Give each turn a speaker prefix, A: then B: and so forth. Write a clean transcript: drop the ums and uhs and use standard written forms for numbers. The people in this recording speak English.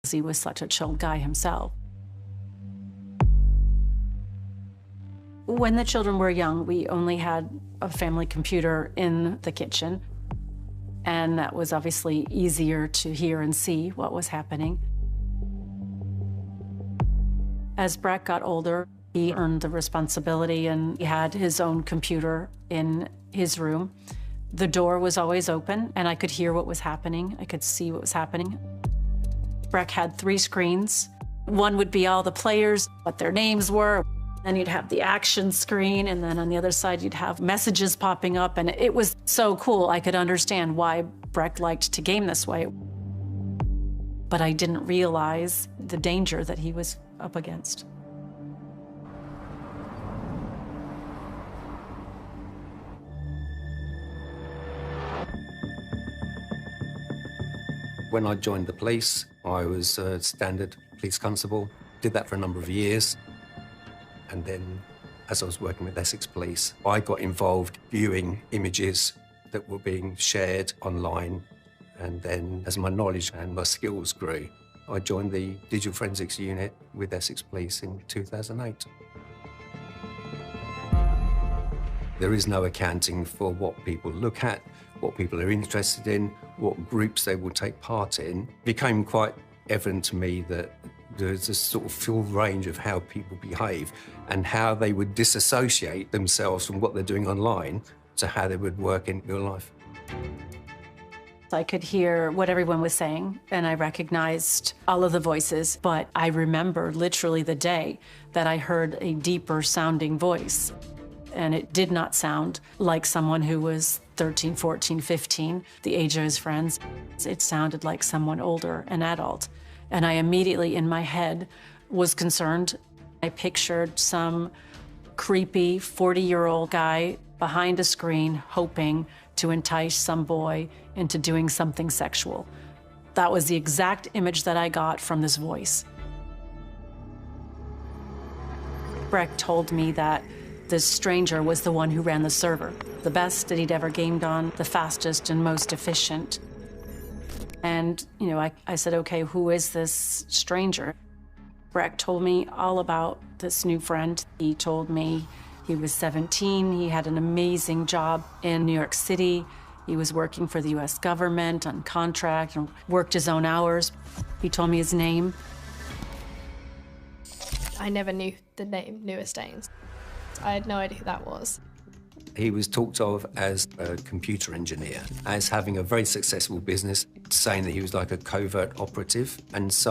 A: He was such a chilled guy himself. When the children were young, we only had a family computer in the kitchen, and that was obviously easier to hear and see what was happening. As Breck got older, he earned the responsibility and he had his own computer in his room. The door was always open and I could hear what was happening. I could see what was happening. Breck had 3 screens. One would be all the players, what their names were. Then you'd have the action screen, and then on the other side you'd have messages popping up, and it was so cool. I could understand why Breck liked to game this way. But I didn't realize the danger that he was up against.
B: When I joined the police, I was a standard police constable. Did that for a number of years. And then, as I was working with Essex Police, I got involved viewing images that were being shared online. And then, as my knowledge and my skills grew, I joined the Digital Forensics Unit with Essex Police in 2008. There is no accounting for what people look at, what people are interested in, what groups they will take part in. It became quite evident to me that there's a sort of full range of how people behave and how they would disassociate themselves from what they're doing online to how they would work in real life.
A: I could hear what everyone was saying, and I recognized all of the voices, but I remember literally the day that I heard a deeper sounding voice. And it did not sound like someone who was 13, 14, 15, the age of his friends. It sounded like someone older, an adult. And I immediately, in my head, was concerned. I pictured some creepy 40-year-old guy behind a screen hoping to entice some boy into doing something sexual. That was the exact image that I got from this voice. Breck told me that this stranger was the one who ran the server, the best that he'd ever gamed on, the fastest and most efficient. And, I said, okay, who is this stranger? Breck told me all about this new friend. He told me he was 17, he had an amazing job in New York City. He was working for the US government on contract and worked his own hours. He told me his name.
C: I never knew the name Newer Stains. I had no idea who that was.
B: He was talked of as a computer engineer, as having a very successful business, saying that he was like a covert operative. And so